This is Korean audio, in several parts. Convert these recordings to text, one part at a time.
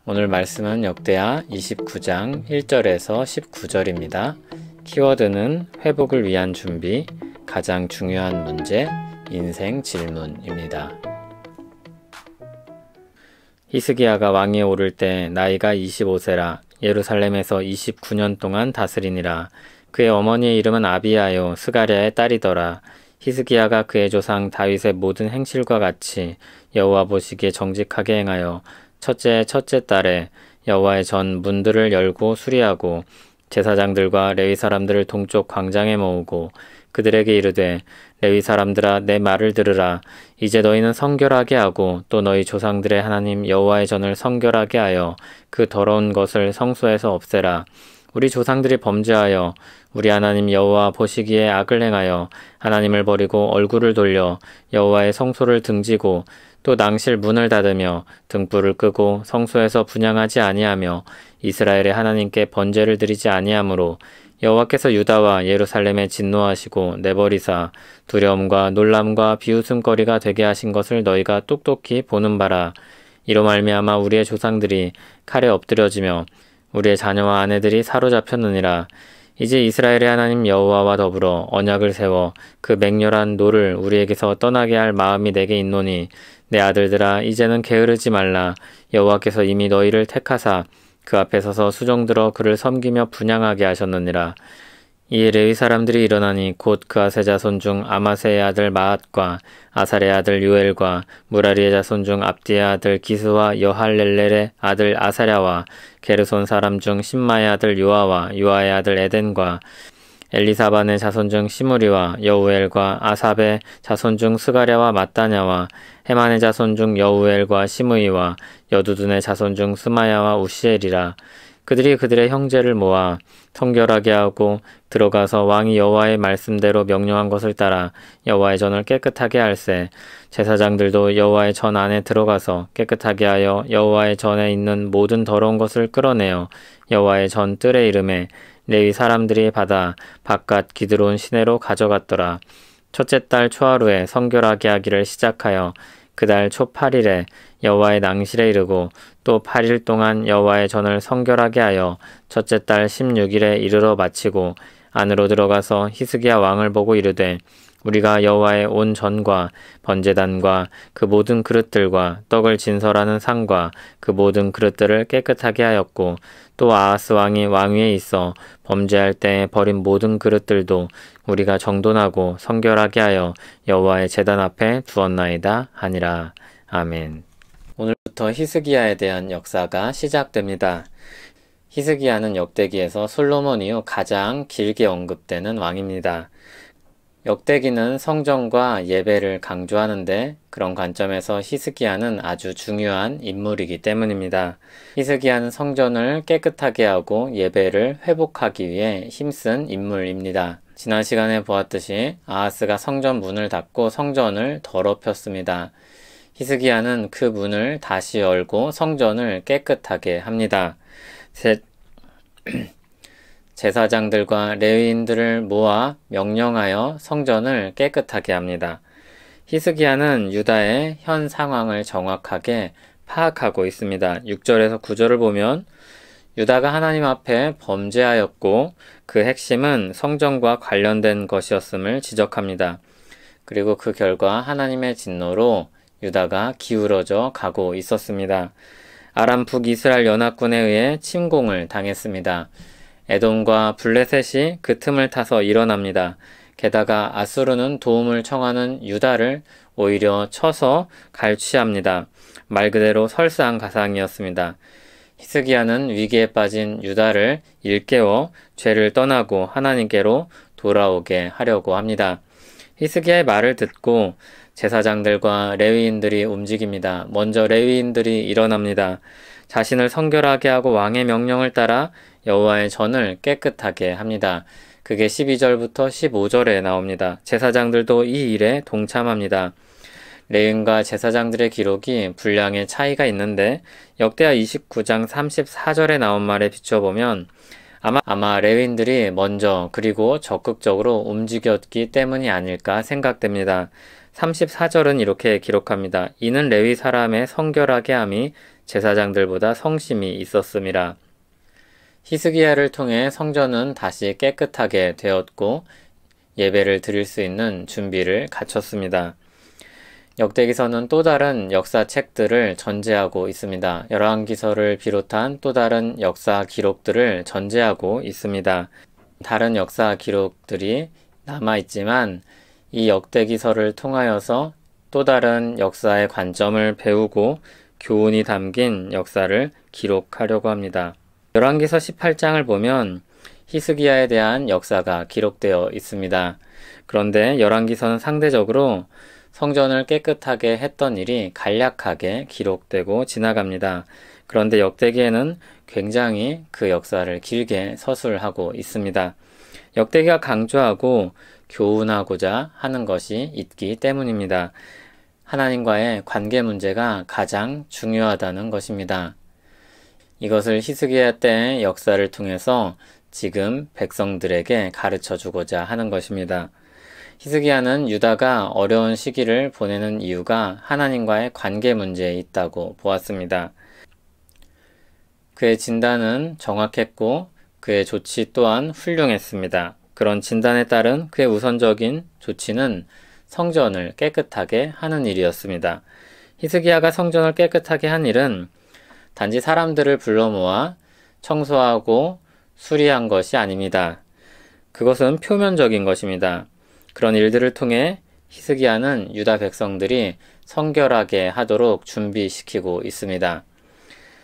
오늘 말씀은 역대하 29장 1절에서 19절입니다. 키워드는 회복을 위한 준비, 가장 중요한 문제, 인생 질문입니다. 히스기야가 왕위에 오를 때 나이가 25세라 예루살렘에서 29년 동안 다스리니라. 그의 어머니의 이름은 아비야요 스가랴의 딸이더라. 히스기야가 그의 조상 다윗의 모든 행실과 같이 여호와 보시기에 정직하게 행하여 첫째 달에 여호와의 전 문들을 열고 수리하고 제사장들과 레위 사람들을 동쪽 광장에 모으고 그들에게 이르되 레위 사람들아 내 말을 들으라. 이제 너희는 성결하게 하고 또 너희 조상들의 하나님 여호와의 전을 성결하게 하여 그 더러운 것을 성소에서 없애라. 우리 조상들이 범죄하여 우리 하나님 여호와 보시기에 악을 행하여 하나님을 버리고 얼굴을 돌려 여호와의 성소를 등지고 또 낭실 문을 닫으며 등불을 끄고 성소에서 분향하지 아니하며 이스라엘의 하나님께 번제를 드리지 아니하므로 여호와께서 유다와 예루살렘에 진노하시고 내버리사 두려움과 놀람과 비웃음거리가 되게 하신 것을 너희가 똑똑히 보는 바라. 이로 말미암아 우리의 조상들이 칼에 엎드려지며 우리의 자녀와 아내들이 사로잡혔느니라. 이제 이스라엘의 하나님 여호와와 더불어 언약을 세워 그 맹렬한 노를 우리에게서 떠나게 할 마음이 내게 있노니 내 아들들아 이제는 게으르지 말라. 여호와께서 이미 너희를 택하사 그 앞에 서서 수종들어 그를 섬기며 분향하게 하셨느니라. 이에 레위 사람들이 일어나니 곧 그아세 자손 중 아마세의 아들 마앗과 아살의 아들 요엘과 무라리의 자손 중 압디의 아들 기스와 여할렐렐의 아들 아사랴와 게르손 사람 중 심마의 아들 요아와 요아의 아들 에덴과 엘리사반의 자손 중 시므리와 여우엘과 아삽의 자손 중 스가랴와 마따냐와 헤만의 자손 중 여우엘과 시므이와 여두둔의 자손 중 스마야와 우시엘이라. 그들이 그들의 형제를 모아 성결하게 하고 들어가서 왕이 여호와의 말씀대로 명령한 것을 따라 여호와의 전을 깨끗하게 할세. 제사장들도 여호와의 전 안에 들어가서 깨끗하게 하여 여호와의 전에 있는 모든 더러운 것을 끌어내어 여호와의 전 뜰의 이름에 레위 사람들이 받아 바깥 기드론 시내로 가져갔더라. 첫째 달 초하루에 성결하게 하기를 시작하여 그달 초 8일에 여호와의 낭실에 이르고 또 8일 동안 여호와의 전을 성결하게 하여 첫째 달 16일에 이르러 마치고 안으로 들어가서 히스기야 왕을 보고 이르되 우리가 여호와의 온 전과 번제단과 그 모든 그릇들과 떡을 진설하는 상과 그 모든 그릇들을 깨끗하게 하였고 또 아하스 왕이 왕위에 있어 범죄할 때 버린 모든 그릇들도 우리가 정돈하고 성결하게 하여 여호와의 제단 앞에 두었나이다 하니라. 아멘. 오늘부터 히스기야에 대한 역사가 시작됩니다. 히스기야는 역대기에서 솔로몬 이후 가장 길게 언급되는 왕입니다. 역대기는 성전과 예배를 강조하는데 그런 관점에서 히스기야는 아주 중요한 인물이기 때문입니다. 히스기야는 성전을 깨끗하게 하고 예배를 회복하기 위해 힘쓴 인물입니다. 지난 시간에 보았듯이 아하스가 성전 문을 닫고 성전을 더럽혔습니다. 히스기야는 그 문을 다시 열고 성전을 깨끗하게 합니다. 제사장들과 레위인들을 모아 명령하여 성전을 깨끗하게 합니다. 히스기야는 유다의 현 상황을 정확하게 파악하고 있습니다. 6절에서 9절을 보면 유다가 하나님 앞에 범죄하였고 그 핵심은 성전과 관련된 것이었음을 지적합니다. 그리고 그 결과 하나님의 진노로 유다가 기울어져 가고 있었습니다. 아람 북이스라엘 연합군에 의해 침공을 당했습니다. 에돔과 블레셋이 그 틈을 타서 일어납니다. 게다가 아수르는 도움을 청하는 유다를 오히려 쳐서 갈취합니다. 말 그대로 설상가상이었습니다. 히스기야는 위기에 빠진 유다를 일깨워 죄를 떠나고 하나님께로 돌아오게 하려고 합니다. 히스기야의 말을 듣고 제사장들과 레위인들이 움직입니다. 먼저 레위인들이 일어납니다. 자신을 성결하게 하고 왕의 명령을 따라 여호와의 전을 깨끗하게 합니다. 그게 12절부터 15절에 나옵니다. 제사장들도 이 일에 동참합니다. 레위인과 제사장들의 기록이 분량의 차이가 있는데 역대하 29장 34절에 나온 말에 비춰보면 아마 레위인들이 먼저 그리고 적극적으로 움직였기 때문이 아닐까 생각됩니다. 34절은 이렇게 기록합니다. 이는 레위 사람의 성결하게 함이 제사장들보다 성심이 있었음이라. 히스기야를 통해 성전은 다시 깨끗하게 되었고 예배를 드릴 수 있는 준비를 갖췄습니다. 역대기서는 또 다른 역사책들을 전제하고 있습니다. 열왕기서를 비롯한 또 다른 역사 기록들을 전제하고 있습니다. 다른 역사 기록들이 남아있지만 이 역대기서를 통하여서 또 다른 역사의 관점을 배우고 교훈이 담긴 역사를 기록하려고 합니다. 열왕기서 18장을 보면 히스기야에 대한 역사가 기록되어 있습니다. 그런데 열왕기서는 상대적으로 성전을 깨끗하게 했던 일이 간략하게 기록되고 지나갑니다. 그런데 역대기에는 굉장히 그 역사를 길게 서술하고 있습니다. 역대기가 강조하고 교훈하고자 하는 것이 있기 때문입니다. 하나님과의 관계 문제가 가장 중요하다는 것입니다. 이것을 히스기야 때의 역사를 통해서 지금 백성들에게 가르쳐 주고자 하는 것입니다. 히스기야는 유다가 어려운 시기를 보내는 이유가 하나님과의 관계 문제에 있다고 보았습니다. 그의 진단은 정확했고 그의 조치 또한 훌륭했습니다. 그런 진단에 따른 그의 우선적인 조치는 성전을 깨끗하게 하는 일이었습니다. 히스기야가 성전을 깨끗하게 한 일은 단지 사람들을 불러 모아 청소하고 수리한 것이 아닙니다. 그것은 표면적인 것입니다. 그런 일들을 통해 히스기야는 유다 백성들이 성결하게 하도록 준비시키고 있습니다.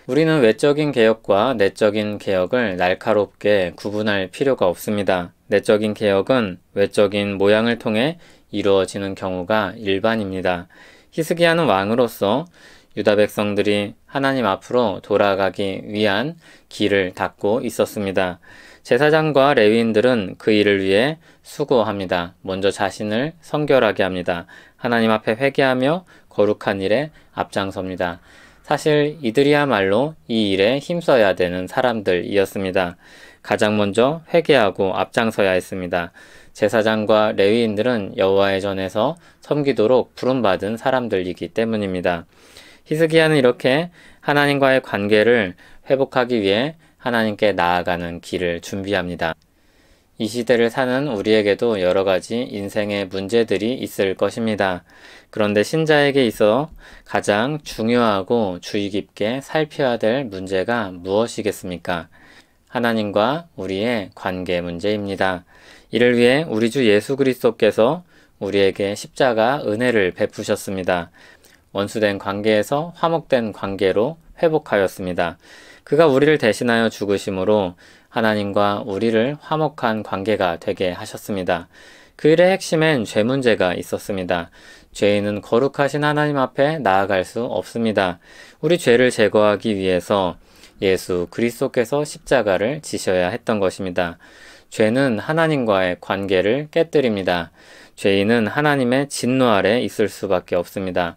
우리는 외적인 개혁과 내적인 개혁을 날카롭게 구분할 필요가 없습니다. 내적인 개혁은 외적인 모양을 통해 이루어지는 경우가 일반입니다. 히스기야는 왕으로서 유다 백성들이 하나님 앞으로 돌아가기 위한 길을 닦고 있었습니다. 제사장과 레위인들은 그 일을 위해 수고합니다. 먼저 자신을 성결하게 합니다. 하나님 앞에 회개하며 거룩한 일에 앞장섭니다. 사실 이들이야말로 이 일에 힘써야 되는 사람들이었습니다. 가장 먼저 회개하고 앞장서야 했습니다. 제사장과 레위인들은 여호와의 전에서 섬기도록 부름받은 사람들이기 때문입니다. 히스기야는 이렇게 하나님과의 관계를 회복하기 위해 하나님께 나아가는 길을 준비합니다. 이 시대를 사는 우리에게도 여러 가지 인생의 문제들이 있을 것입니다. 그런데 신자에게 있어 가장 중요하고 주의 깊게 살펴야 될 문제가 무엇이겠습니까? 하나님과 우리의 관계 문제입니다. 이를 위해 우리 주 예수 그리스도께서 우리에게 십자가 은혜를 베푸셨습니다. 원수된 관계에서 화목된 관계로 회복하였습니다. 그가 우리를 대신하여 죽으심으로 하나님과 우리를 화목한 관계가 되게 하셨습니다. 그 일의 핵심엔 죄 문제가 있었습니다. 죄인은 거룩하신 하나님 앞에 나아갈 수 없습니다. 우리 죄를 제거하기 위해서 예수 그리스도께서 십자가를 지셔야 했던 것입니다. 죄는 하나님과의 관계를 깨뜨립니다. 죄인은 하나님의 진노 아래 있을 수밖에 없습니다.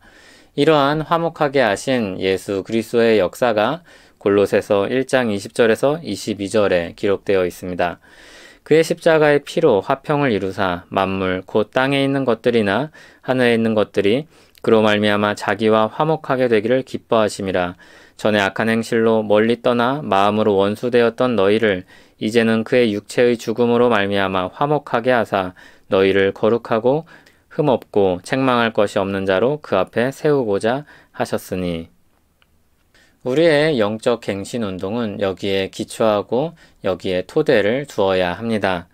이러한 화목하게 하신 예수 그리스도의 역사가 골로새서 1장 20절에서 22절에 기록되어 있습니다. 그의 십자가의 피로 화평을 이루사 만물 곧 땅에 있는 것들이나 하늘에 있는 것들이 그로 말미암아 자기와 화목하게 되기를 기뻐하심이라. 전에 악한 행실로 멀리 떠나 마음으로 원수되었던 너희를 이제는 그의 육체의 죽음으로 말미암아 화목하게 하사 너희를 거룩하고 흠없고 책망할 것이 없는 자로 그 앞에 세우고자 하셨으니. 우리의 영적 갱신 운동은 여기에 기초하고 여기에 토대를 두어야 합니다.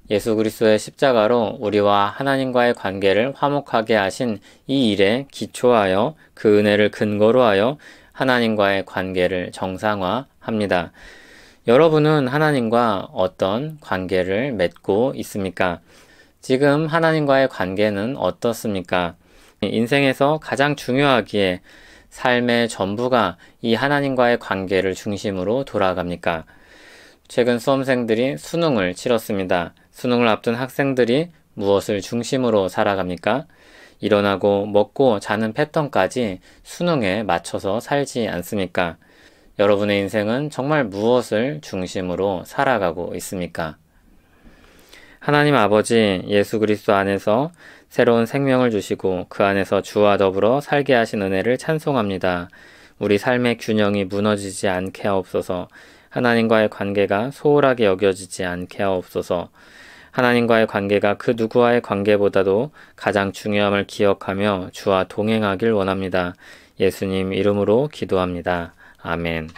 예수 그리스도의 십자가로 우리와 하나님과의 관계를 화목하게 하신 이 일에 기초하여 그 은혜를 근거로 하여 하나님과의 관계를 정상화합니다. 여러분은 하나님과 어떤 관계를 맺고 있습니까? 지금 하나님과의 관계는 어떻습니까? 인생에서 가장 중요하기에 삶의 전부가 이 하나님과의 관계를 중심으로 돌아갑니까? 최근 수험생들이 수능을 치렀습니다. 수능을 앞둔 학생들이 무엇을 중심으로 살아갑니까? 일어나고 먹고 자는 패턴까지 수능에 맞춰서 살지 않습니까? 여러분의 인생은 정말 무엇을 중심으로 살아가고 있습니까? 하나님 아버지 예수 그리스도 안에서 새로운 생명을 주시고 그 안에서 주와 더불어 살게 하신 은혜를 찬송합니다. 우리 삶의 균형이 무너지지 않게 하옵소서. 하나님과의 관계가 소홀하게 여겨지지 않게 하옵소서. 하나님과의 관계가 그 누구와의 관계보다도 가장 중요함을 기억하며 주와 동행하길 원합니다. 예수님 이름으로 기도합니다. 아멘.